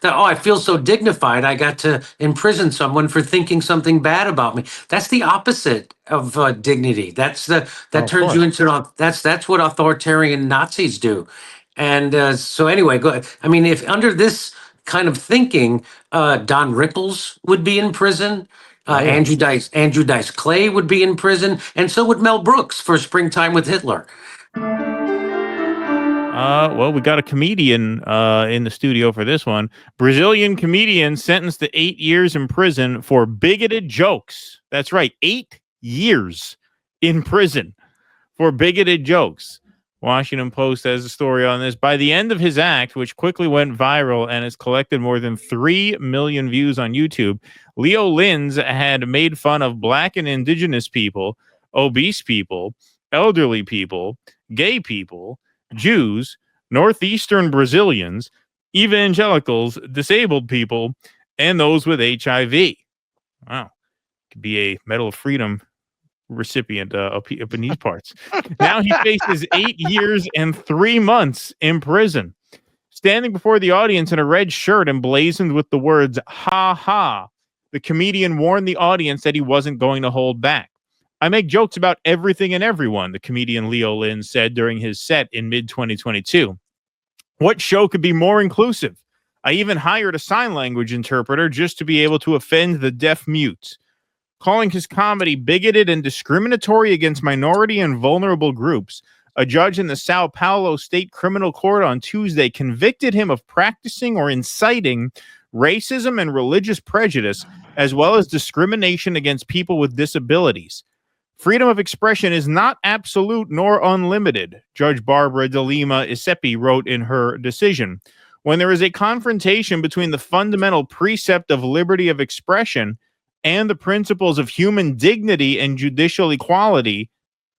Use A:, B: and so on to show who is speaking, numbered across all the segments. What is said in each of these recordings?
A: that, I feel so dignified. I got to imprison someone for thinking something bad about me. That's the opposite of dignity. That turns you into that's what authoritarian Nazis do. And so anyway, I mean, if under this kind of thinking, Don Rickles would be in prison. Andrew Dice Clay would be in prison, and so would Mel Brooks for Springtime with Hitler.
B: Well, we got a comedian in the studio for this one. Brazilian comedian sentenced to 8 years in prison for bigoted jokes. That's right, 8 years in prison for bigoted jokes. Washington Post has a story on this. By the end of his act, which quickly went viral and has collected more than 3 million views on YouTube, Leo Lins had made fun of Black and Indigenous people, obese people, elderly people, gay people, Jews, Northeastern Brazilians, evangelicals, disabled people, and those with HIV. Wow. Could be a Medal of Freedom recipient up in these parts. Now he faces 8 years and 3 months in prison. Standing before the audience in a red shirt emblazoned with the words, "Ha ha," the comedian warned the audience that he wasn't going to hold back. "I make jokes about everything and everyone," the comedian Leo Lynn said during his set in mid-2022. "What show could be more inclusive? I even hired a sign language interpreter just to be able to offend the deaf mute." Calling his comedy bigoted and discriminatory against minority and vulnerable groups, a judge in the Sao Paulo State Criminal Court on Tuesday convicted him of practicing or inciting racism and religious prejudice, as well as discrimination against people with disabilities. "Freedom of expression is not absolute nor unlimited," Judge Barbara de Lima Isepi wrote in her decision. "When there is a confrontation between the fundamental precept of liberty of expression and the principles of human dignity and judicial equality,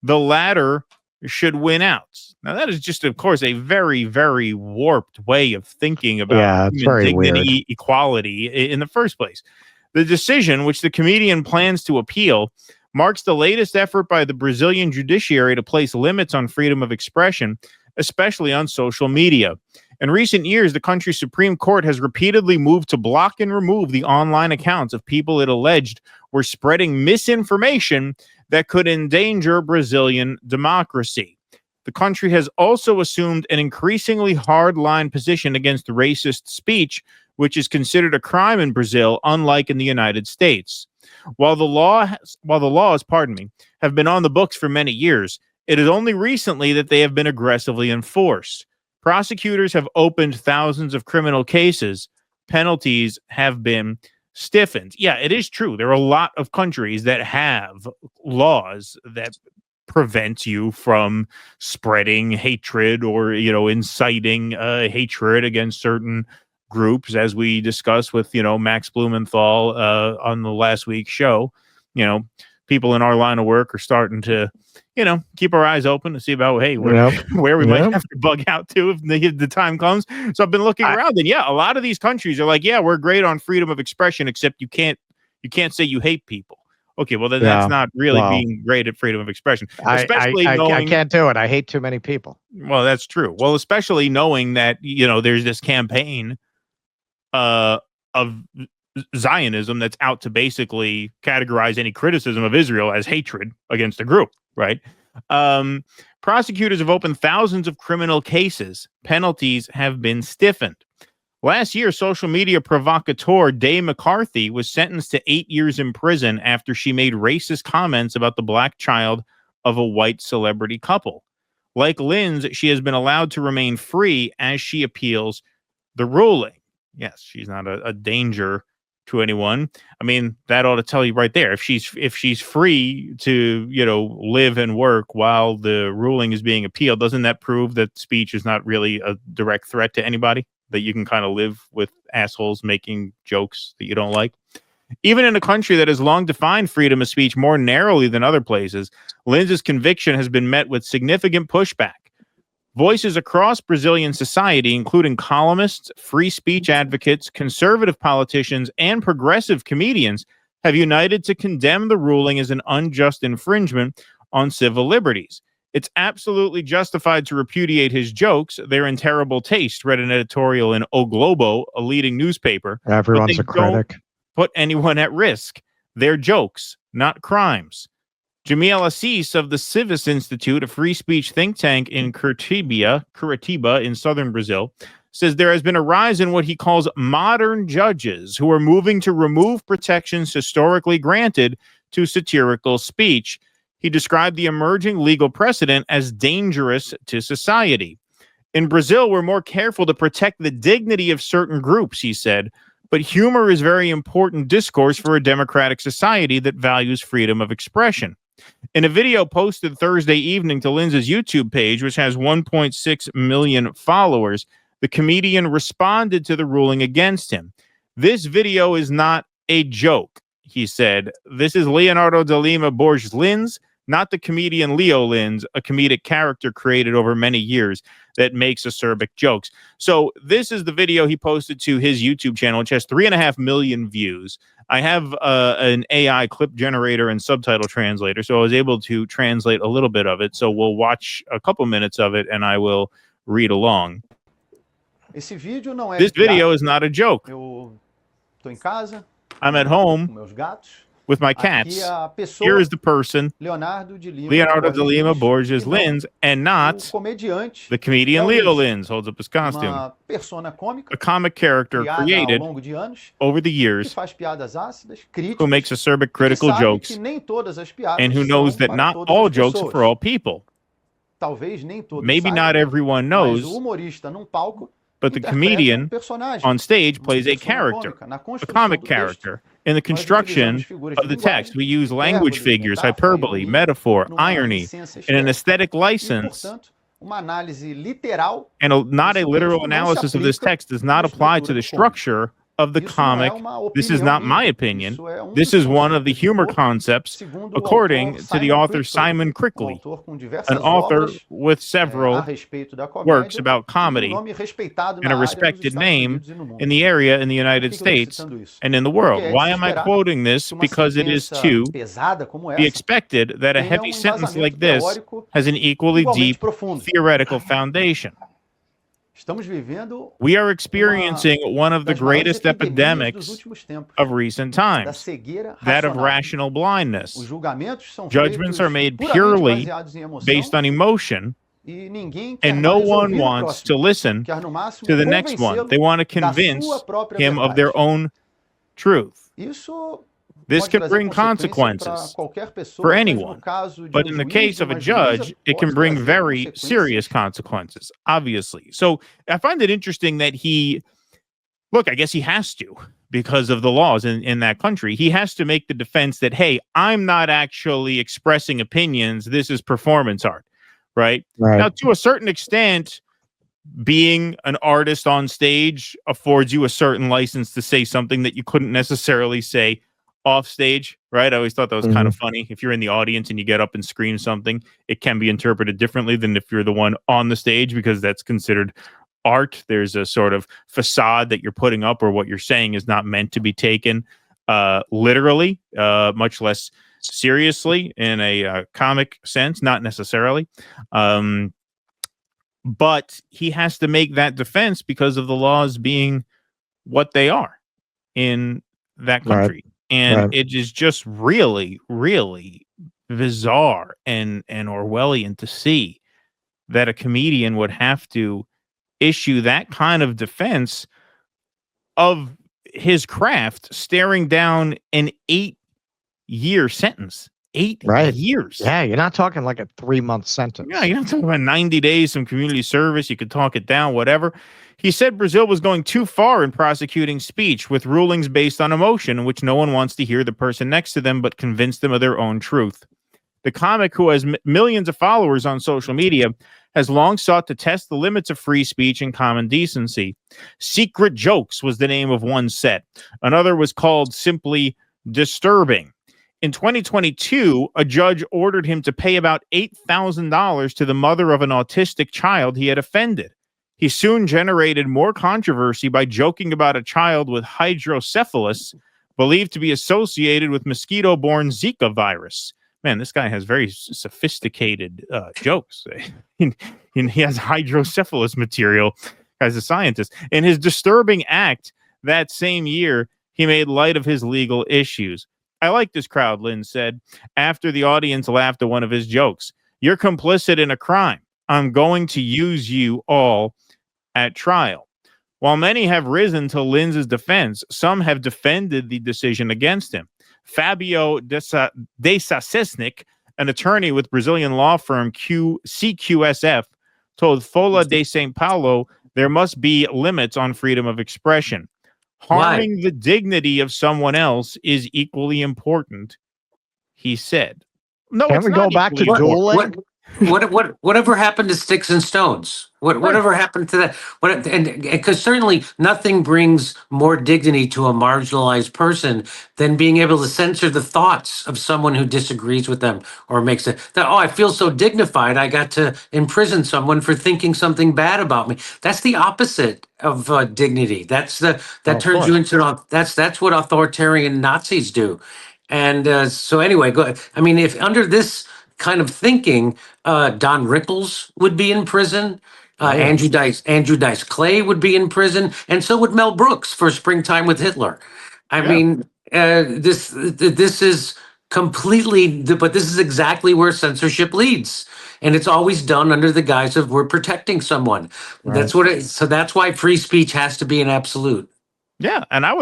B: the latter should win out." Now, that is just, of course, a very, very warped way of thinking about human dignity, equality in the first place. The decision, which the comedian plans to appeal, marks the latest effort by the Brazilian judiciary to place limits on freedom of expression, especially on social media. In recent years, the country's Supreme Court has repeatedly moved to block and remove the online accounts of people it alleged were spreading misinformation that could endanger Brazilian democracy. The country has also assumed an increasingly hard-line position against racist speech, which is considered a crime in Brazil, unlike in the United States. While the laws, have been on the books for many years, it is only recently that they have been aggressively enforced. Prosecutors have opened thousands of criminal cases. Penalties have been stiffened. Yeah, it is true. There are a lot of countries that have laws that prevent you from spreading hatred or, inciting hatred against certain groups, as we discussed with, Max Blumenthal on the last week's show. People in our line of work are starting to, keep our eyes open to see about, hey, where we might have to bug out to if the time comes. So I've been looking around, and a lot of these countries are like, we're great on freedom of expression, except you can't say you hate people. Okay, well then that's not really being great at freedom of expression. Especially knowing
C: I can't do it. I hate too many people.
B: Well, that's true. Well, especially knowing that there's this campaign of Zionism that's out to basically categorize any criticism of Israel as hatred against a group, right? Prosecutors have opened thousands of criminal cases. Penalties have been stiffened. Last year, social media provocateur Day McCarthy was sentenced to 8 years in prison after she made racist comments about the black child of a white celebrity couple. Like Lynn's, she has been allowed to remain free as she appeals the ruling. Yes, she's not a danger to anyone. I mean, that ought to tell you right there. If she's free to, live and work while the ruling is being appealed, doesn't that prove that speech is not really a direct threat to anybody? That you can kind of live with assholes making jokes that you don't like? Even in a country that has long defined freedom of speech more narrowly than other places, Lynn's conviction has been met with significant pushback. Voices across Brazilian society, including columnists, free speech advocates, conservative politicians, and progressive comedians, have united to condemn the ruling as an unjust infringement on civil liberties. It's absolutely justified to repudiate his jokes. They're in terrible taste, read an editorial in O Globo, a leading newspaper.
C: Everyone's a critic.
B: Don't put anyone at risk. They're jokes, not crimes. Jamil Assis of the Civis Institute, a free speech think tank in Curitiba in southern Brazil, says there has been a rise in what he calls modern judges who are moving to remove protections historically granted to satirical speech. He described the emerging legal precedent as dangerous to society. In Brazil, we're more careful to protect the dignity of certain groups, he said, but humor is very important discourse for a democratic society that values freedom of expression. In a video posted Thursday evening to Lindsay's YouTube page, which has 1.6 million followers, the comedian responded to the ruling against him. This video is not a joke, he said. This is Leonardo de Lima Borges Lins, not the comedian Leo Lins, a comedic character created over many years that makes acerbic jokes. So this is the video he posted to his YouTube channel, which has 3.5 million views. I have an AI clip generator and subtitle translator, so I was able to translate a little bit of it. So we'll watch a couple minutes of it, and I will read along. This video is not a joke. I'm at home with my cats. Here is the person, Leonardo de Lima Borges Lins, and not the comedian Leo Lins, holds up his costume. A comic character created over the years who makes acerbic critical jokes and who knows that not all jokes are for all people. Maybe not everyone knows, but the comedian on stage plays a character, a comic character. In the construction of the text, we use language figures, hyperbole, metaphor, irony, and an aesthetic license. And not a literal analysis of this text does not apply to the structure of the comic. This is not my opinion. This is one of the humor concepts, according to the author Simon Crickley, an author with several works about comedy and a respected name in the area in the United States and in the world. Why am I quoting this? Because it is to be expected that a heavy sentence like this has an equally deep theoretical foundation. We are experiencing one of the greatest epidemics of recent times, that of rational blindness. Judgments are made purely based on emotion, and no one wants to listen to the next one. They want to convince him of their own truth. This can bring consequences for anyone, but in the case of a judge, it can bring very serious consequences, obviously. So I find it interesting that I guess he has to, because of the laws in that country. He has to make the defense that, hey, I'm not actually expressing opinions. This is performance art, right? Now, to a certain extent, being an artist on stage affords you a certain license to say something that you couldn't necessarily say off stage, right? I always thought that was kind of funny. If you're in the audience and you get up and scream something, it can be interpreted differently than if you're the one on the stage, because that's considered art. There's a sort of facade that you're putting up, or what you're saying is not meant to be taken literally, much less seriously in a comic sense, not necessarily. But he has to make that defense because of the laws being what they are in that country. Right. And it is just really, really bizarre and Orwellian to see that a comedian would have to issue that kind of defense of his craft, staring down an 8-year sentence. 8 years.
C: Yeah, you're not talking like a 3-month sentence.
B: Yeah, you're not talking about 90 days, some community service. You could talk it down, whatever. He said Brazil was going too far in prosecuting speech with rulings based on emotion, in which no one wants to hear the person next to them but convince them of their own truth. The comic, who has millions of followers on social media, has long sought to test the limits of free speech and common decency. Secret Jokes was the name of one set. Another was called simply Disturbing. In 2022, a judge ordered him to pay about $8,000 to the mother of an autistic child he had offended. He soon generated more controversy by joking about a child with hydrocephalus, believed to be associated with mosquito-borne Zika virus. man, this guy has very sophisticated jokes. He has hydrocephalus material as a scientist. In his disturbing act that same year, he made light of his legal issues. I like this crowd, Lynn said, after the audience laughed at one of his jokes. You're complicit in a crime. I'm going to use you all at trial. While many have risen to Lynn's defense, some have defended the decision against him. Fabio de Sasesnik, an attorney with Brazilian law firm CQSF, told Folha de São Paulo there must be limits on freedom of expression. Harming the dignity of someone else is equally important, he said. No,
C: Can't we go back to dueling?
A: Whatever happened to sticks and stones? Whatever happened to that? And because certainly nothing brings more dignity to a marginalized person than being able to censor the thoughts of someone who disagrees with them or makes it that, oh, I feel so dignified. I got to imprison someone for thinking something bad about me. That's the opposite of dignity. That's turns you into that's what authoritarian Nazis do. And so anyway, I mean, if under this kind of thinking, Don Rickles would be in prison. Andrew Dice Clay would be in prison, and so would Mel Brooks for Springtime with Hitler. I mean, this is completely, but this is exactly where censorship leads, and it's always done under the guise of we're protecting someone. Right. That's what so that's why free speech has to be an absolute.
B: Yeah, and I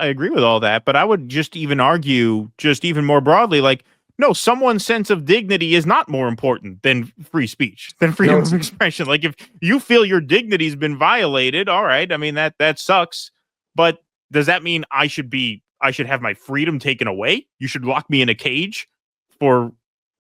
B: agree with all that, but I would just even argue, just even more broadly, like, no, someone's sense of dignity is not more important than free speech, than freedom of expression. Like, if you feel your dignity's been violated, all right, I mean, that sucks. But does that mean I should have my freedom taken away? You should lock me in a cage for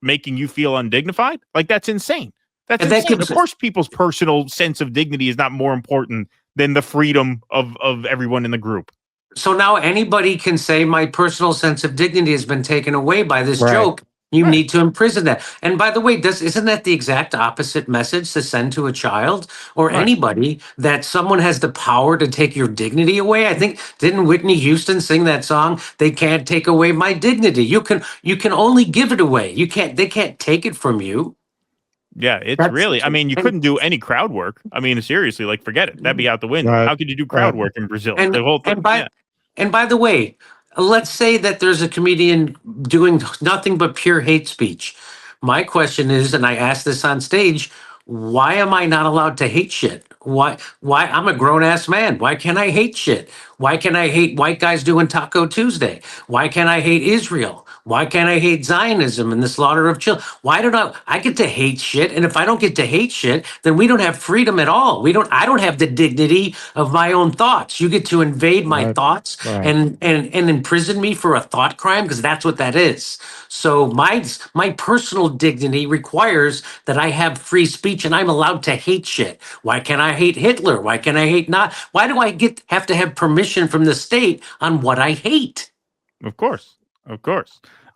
B: making you feel undignified? Like, that's insane. That's insane. Of course, people's personal sense of dignity is not more important than the freedom of everyone in the group.
A: So now anybody can say my personal sense of dignity has been taken away by this joke. You need to imprison that. And by the way, isn't that the exact opposite message to send to a child or anybody, that someone has the power to take your dignity away? I think, didn't Whitney Houston sing that song? They can't take away my dignity. You can only give it away. They can't take it from you.
B: Yeah, I mean, you couldn't do any crowd work. I mean, seriously, like, forget it. That'd be out the window. How could you do crowd work in Brazil? The whole thing.
A: And by the way, let's say that there's a comedian doing nothing but pure hate speech. My question is, and I asked this on stage, why am I not allowed to hate shit? Why I'm a grown ass man. Why can't I hate shit? Why can't I hate white guys doing Taco Tuesday? Why can't I hate Israel? Why can't I hate Zionism and the slaughter of children? Why don't I get to hate shit? And if I don't get to hate shit, then we don't have freedom at all. I don't have the dignity of my own thoughts. You get to invade my thoughts and imprison me for a thought crime, because that's what that is. So my personal dignity requires that I have free speech and I'm allowed to hate shit. Why can't I hate Hitler? Why can't I hate not? Why do I have to have permission from the state on what I hate?
B: Of course.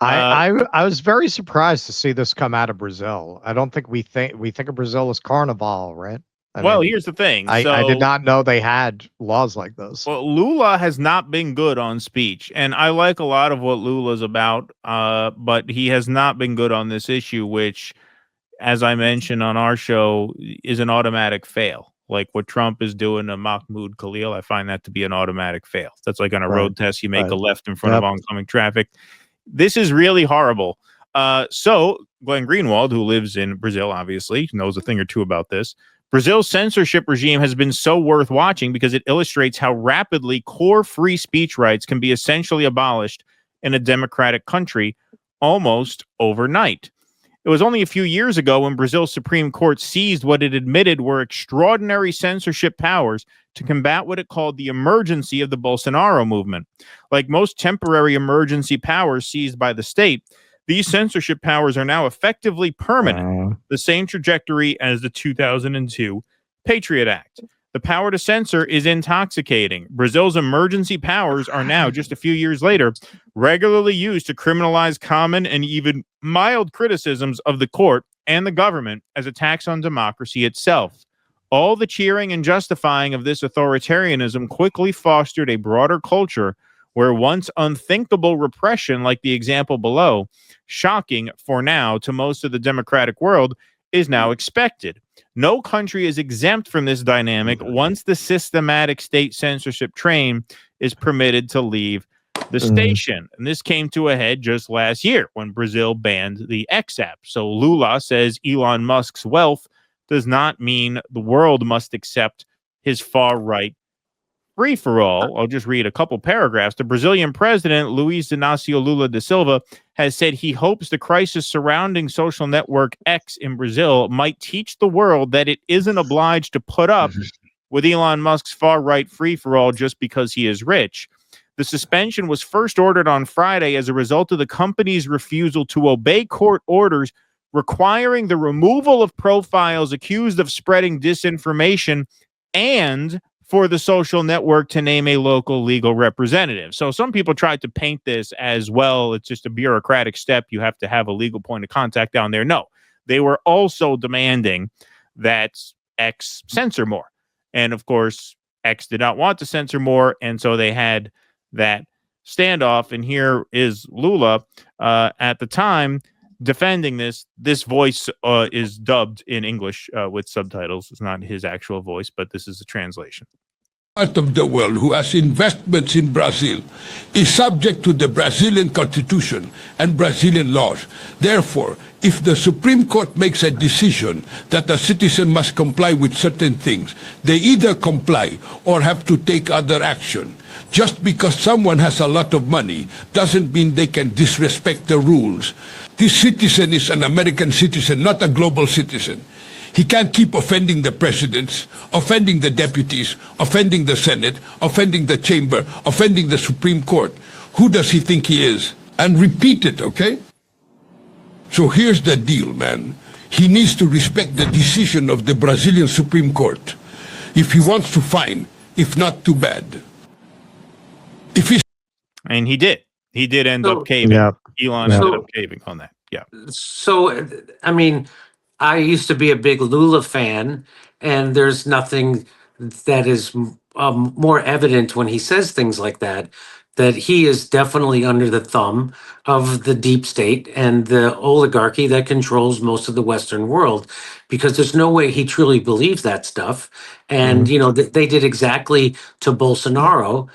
C: I was very surprised to see this come out of Brazil. I don't think we think of Brazil as Carnival, right? I mean,
B: here's the thing.
C: I did not know they had laws like this.
B: Well, Lula has not been good on speech, and I like a lot of what Lula's about, but he has not been good on this issue, which, as I mentioned on our show, is an automatic fail. Like what Trump is doing to Mahmoud Khalil, I find that to be an automatic fail. That's like on a road test, you make a left in front of oncoming traffic. This is really horrible. So Glenn Greenwald, who lives in Brazil, obviously knows a thing or two about this. Brazil's censorship regime has been so worth watching because it illustrates how rapidly core free speech rights can be essentially abolished in a democratic country almost overnight. It was only a few years ago when Brazil's Supreme Court seized what it admitted were extraordinary censorship powers to combat what it called the emergency of the Bolsonaro movement. Like most temporary emergency powers seized by the state, these censorship powers are now effectively permanent, the same trajectory as the 2002 Patriot Act. The power to censor is intoxicating. Brazil's emergency powers are now, just a few years later, regularly used to criminalize common and even mild criticisms of the court and the government as attacks on democracy itself. All the cheering and justifying of this authoritarianism quickly fostered a broader culture where once unthinkable repression, like the example below, shocking for now to most of the democratic world, is now expected. No country is exempt from this dynamic once the systematic state censorship train is permitted to leave the station. And this came to a head just last year when Brazil banned the X app. So Lula says Elon Musk's wealth does not mean the world must accept his far-right free-for-all. I'll just read a couple paragraphs. The Brazilian president, Luiz Inácio Lula da Silva, has said he hopes the crisis surrounding social network X in Brazil might teach the world that it isn't obliged to put up with Elon Musk's far-right free-for-all just because he is rich. The suspension was first ordered on Friday as a result of the company's refusal to obey court orders requiring the removal of profiles accused of spreading disinformation and for the social network to name a local legal representative. So some people tried to paint this as, well, it's just a bureaucratic step. You have to have a legal point of contact down there. No, they were also demanding that X censor more. And of course, X did not want to censor more. And so they had that standoff. And here is Lula at the time defending this. This voice is dubbed in English with subtitles. It's not his actual voice, but this is a translation.
D: Part of the world who has investments in Brazil is subject to the Brazilian Constitution and Brazilian laws. Therefore, if the Supreme Court makes a decision that a citizen must comply with certain things, they either comply or have to take other action. Just because someone has a lot of money doesn't mean they can disrespect the rules. This citizen is an American citizen, not a global citizen. He can't keep offending the presidents, offending the deputies, offending the Senate, offending the chamber, offending the Supreme Court. Who does he think he is? And repeat it, okay? So here's the deal, man. He needs to respect the decision of the Brazilian Supreme Court. If he wants to fine, if not, too bad. If he's
B: And he did. He did end up caving.
C: Yeah.
B: Elon ended up caving on that. Yeah.
A: So, I mean, I used to be a big Lula fan, and there's nothing that is more evident when he says things like that he is definitely under the thumb of the deep state and the oligarchy that controls most of the Western world, because there's no way he truly believes that stuff. And, you know, they did exactly to Bolsonaro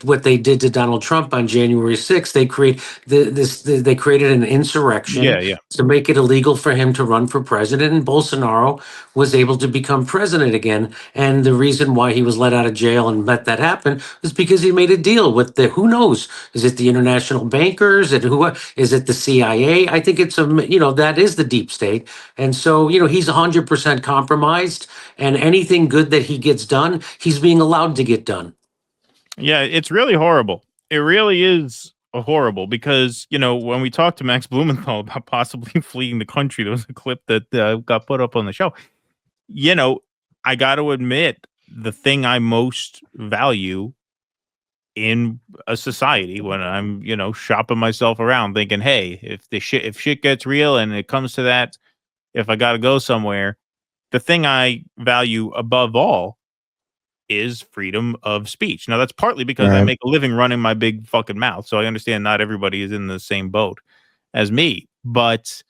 A: what they did to Donald Trump on January 6th. They they created an insurrection to make it illegal for him to run for president, and Bolsonaro was able to become president again. And the reason why he was let out of jail and let that happen was because he made a deal with who knows? Is it the international bankers? Is it the CIA? I think it's that is the deep state. And so, he's 100% compromised, and anything good that he gets done, he's being allowed to get done.
B: Yeah, it's really horrible. It really is horrible because, when we talked to Max Blumenthal about possibly fleeing the country, there was a clip that got put up on the show. I got to admit, the thing I most value in a society when I'm, shopping myself around thinking, hey, if shit gets real and it comes to that, if I got to go somewhere, the thing I value above all is freedom of speech. Now, that's partly because I make a living running my big fucking mouth. So I understand not everybody is in the same boat as me, but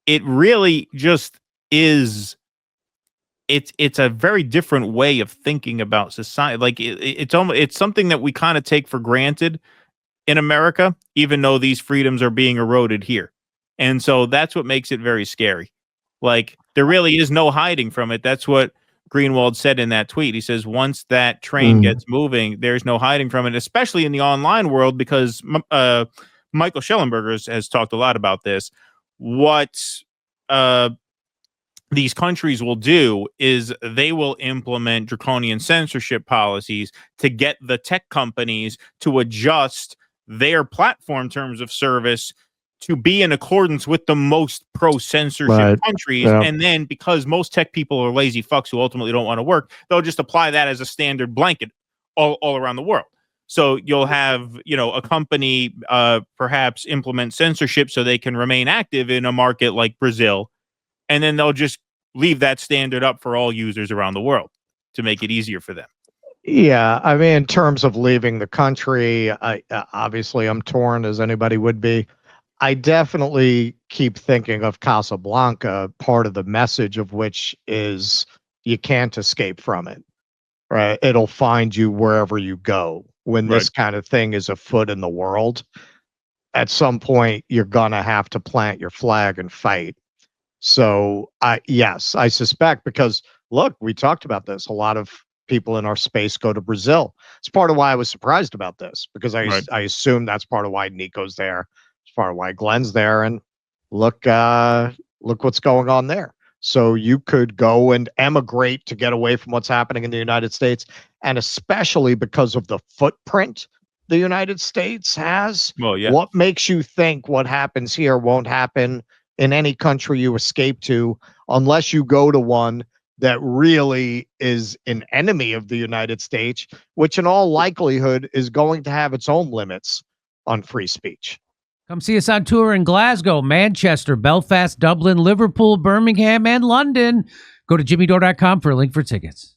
B: it really just is. It's a very different way of thinking about society. Like it's something that we kind of take for granted in America, even though these freedoms are being eroded here. And so that's what makes it very scary. Like there really is no hiding from it. That's what Greenwald said in that tweet. He says, once that train gets moving, there's no hiding from it, especially in the online world, because Michael Schellenberger has talked a lot about this. What these countries will do is they will implement draconian censorship policies to get the tech companies to adjust their platform terms of service to be in accordance with the most pro-censorship countries. Yeah. And then because most tech people are lazy fucks who ultimately don't want to work, they'll just apply that as a standard blanket all around the world. So you'll have, a company perhaps implement censorship so they can remain active in a market like Brazil. And then they'll just leave that standard up for all users around the world to make it easier for them.
C: Yeah, I mean, in terms of leaving the country, obviously I'm torn, as anybody would be. I definitely keep thinking of Casablanca, part of the message of which is you can't escape from it, right? It'll find you wherever you go. When this kind of thing is afoot in the world, at some point you're gonna have to plant your flag and fight. So yes, I suspect, because look, we talked about this. A lot of people in our space go to Brazil. It's part of why I was surprised about this, because I assume that's part of why Nico's there. It's part of why Glenn's there. And look what's going on there. So you could go and emigrate to get away from what's happening in the United States, and especially because of the footprint the United States has.
B: Well, yeah.
C: What makes you think what happens here won't happen in any country you escape to, unless you go to one that really is an enemy of the United States, which in all likelihood is going to have its own limits on free speech.
E: Come see us on tour in Glasgow, Manchester, Belfast, Dublin, Liverpool, Birmingham, and London. Go to jimmydore.com for a link for tickets.